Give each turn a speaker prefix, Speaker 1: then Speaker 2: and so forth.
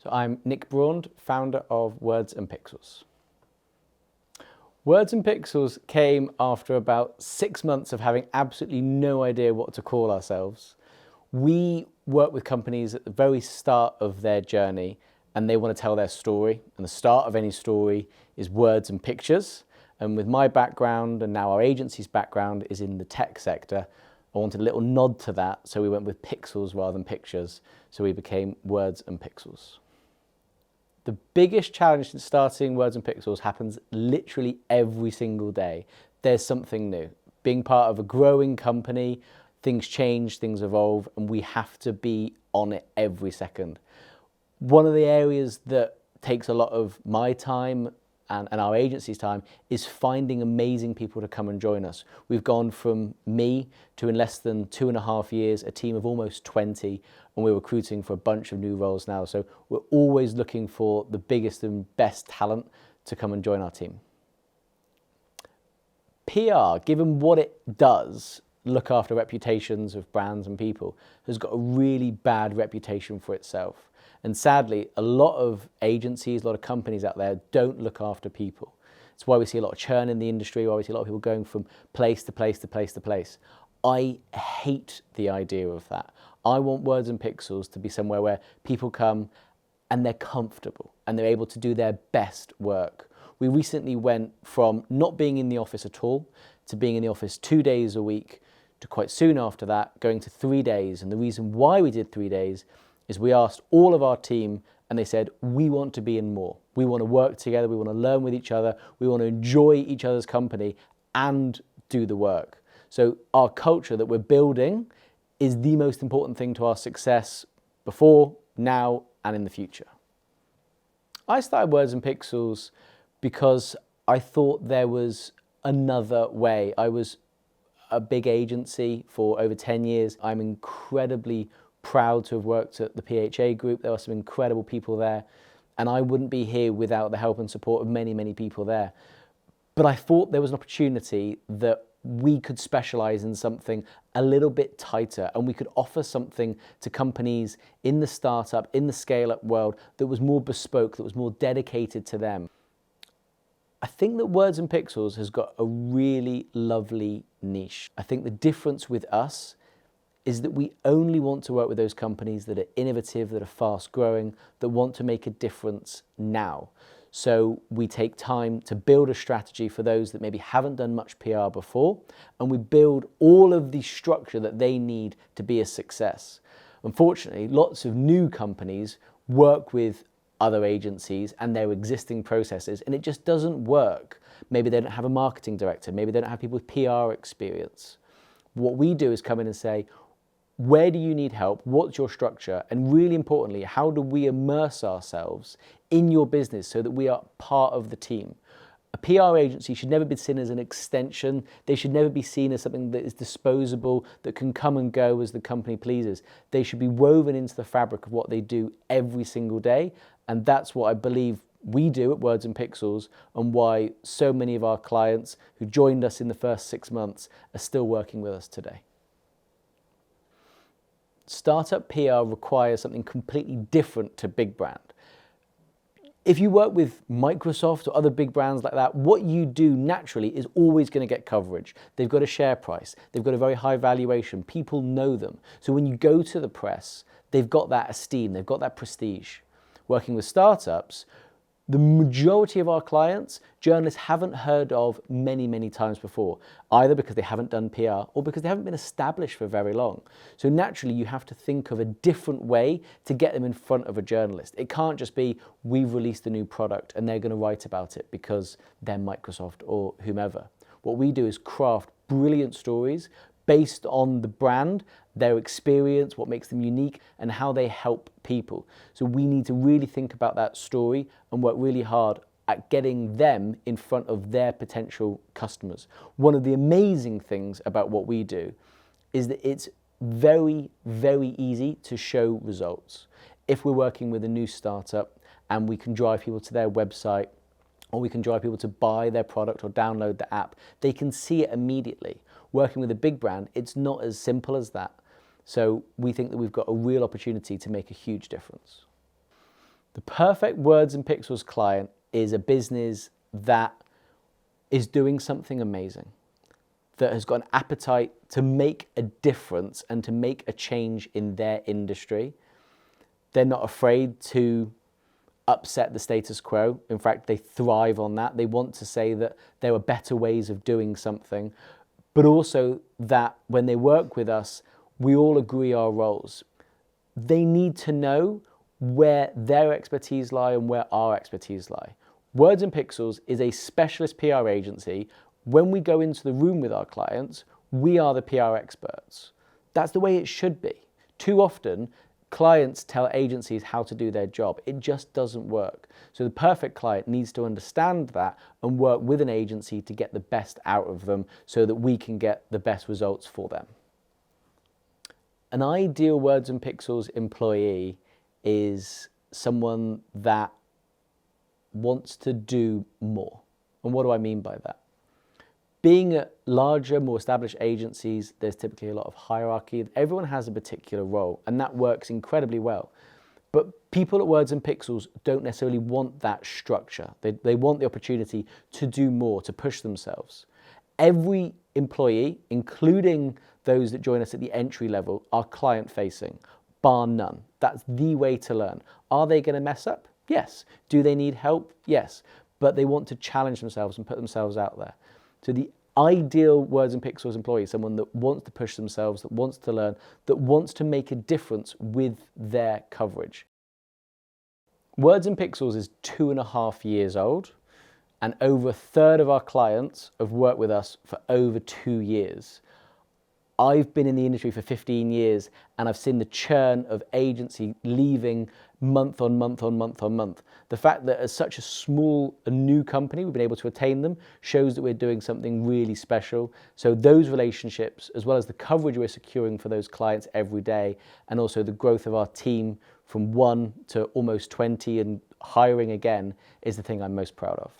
Speaker 1: So I'm Nick Braund, founder of Words and Pixels. Words and Pixels came after about 6 months of having absolutely no idea what to call ourselves. We work with companies at the very start of their journey and they want to tell their story. And the start of any story is words and pictures. And with my background and now our agency's background is in the tech sector, I wanted a little nod to that. So we went with pixels rather than pictures. So we became Words and Pixels. The biggest challenge since starting Words and Pixels happens literally every single day. There's something new. Being part of a growing company, things change, things evolve, and we have to be on it every second. One of the areas that takes a lot of my time and our agency's time is finding amazing people to come and join us. We've gone from me to, in less than 2.5 years, a team of almost 20, and we're recruiting for a bunch of new roles now. So we're always looking for the biggest and best talent to come and join our team. PR, given what it does, look after reputations of brands and people, has got a really bad reputation for itself. And sadly, a lot of agencies, a lot of companies out there don't look after people. It's why we see a lot of churn in the industry, why we see a lot of people going from place to place to place to place. I hate the idea of that. I want Words and Pixels to be somewhere where people come and they're comfortable and they're able to do their best work. We recently went from not being in the office at all to being in the office 2 days a week to quite soon after that going to 3 days. And the reason why we did 3 days is we asked all of our team and they said, we want to be in more. We want to work together, we want to learn with each other, we want to enjoy each other's company and do the work. So our culture that we're building is the most important thing to our success before, now, and in the future. I started Words and Pixels because I thought there was another way. I was a big agency for over 10 years. I'm incredibly proud to have worked at the PHA group. There are some incredible people there, and I wouldn't be here without the help and support of many, many people there. But I thought there was an opportunity that we could specialize in something a little bit tighter, and we could offer something to companies in the startup, in the scale-up world that was more bespoke, that was more dedicated to them. I think that Words and Pixels has got a really lovely niche. I think the difference with us is that we only want to work with those companies that are innovative, that are fast growing, that want to make a difference now. So we take time to build a strategy for those that maybe haven't done much PR before, and we build all of the structure that they need to be a success. Unfortunately, lots of new companies work with other agencies and their existing processes, and it just doesn't work. Maybe they don't have a marketing director, maybe they don't have people with PR experience. What we do is come in and say, where do you need help? What's your structure? And really importantly, how do we immerse ourselves in your business so that we are part of the team? A PR agency should never be seen as an extension. They should never be seen as something that is disposable, that can come and go as the company pleases. They should be woven into the fabric of what they do every single day. And that's what I believe we do at Words and Pixels, and why so many of our clients who joined us in the first 6 months are still working with us today. Startup PR requires something completely different to big brand. If you work with Microsoft or other big brands like that, what you do naturally is always going to get coverage. They've got a share price. They've got a very high valuation. People know them. So when you go to the press, they've got that esteem. They've got that prestige. Working with startups, the majority of our clients, journalists haven't heard of many, many times before, either because they haven't done PR or because they haven't been established for very long. So naturally, you have to think of a different way to get them in front of a journalist. It can't just be, we've released a new product and they're going to write about it because they're Microsoft or whomever. What we do is craft brilliant stories based on the brand, their experience, what makes them unique, and how they help people. So we need to really think about that story and work really hard at getting them in front of their potential customers. One of the amazing things about what we do is that it's very, very easy to show results. If we're working with a new startup and we can drive people to their website, or we can drive people to buy their product or download the app, they can see it immediately. Working with a big brand, it's not as simple as that. So we think that we've got a real opportunity to make a huge difference. The perfect Words and Pixels client is a business that is doing something amazing, that has got an appetite to make a difference and to make a change in their industry. They're not afraid to upset the status quo. In fact, they thrive on that. They want to say that there are better ways of doing something, but also that when they work with us, we all agree our roles. They need to know where their expertise lie and where our expertise lie. Words and Pixels is a specialist PR agency. When we go into the room with our clients, we are the PR experts. That's the way it should be. Too often, clients tell agencies how to do their job. It just doesn't work. So the perfect client needs to understand that and work with an agency to get the best out of them so that we can get the best results for them. An ideal Words and Pixels employee is someone that wants to do more. And what do I mean by that? Being at larger, more established agencies, there's typically a lot of hierarchy. Everyone has a particular role, and that works incredibly well. But people at Words and Pixels don't necessarily want that structure. They want the opportunity to do more, to push themselves. Every employee, including those that join us at the entry level, are client-facing, bar none. That's the way to learn. Are they going to mess up? Yes. Do they need help? Yes. But they want to challenge themselves and put themselves out there. So the ideal Words and Pixels employee is someone that wants to push themselves, that wants to learn, that wants to make a difference with their coverage. Words and Pixels is 2.5 years old, and over a third of our clients have worked with us for over 2 years. I've been in the industry for 15 years, and I've seen the churn of agency leaving month on month on month on month. The fact that as such a small, a new company, we've been able to attain them shows that we're doing something really special. So those relationships, as well as the coverage we're securing for those clients every day, and also the growth of our team from 1 to almost 20 and hiring again, is the thing I'm most proud of.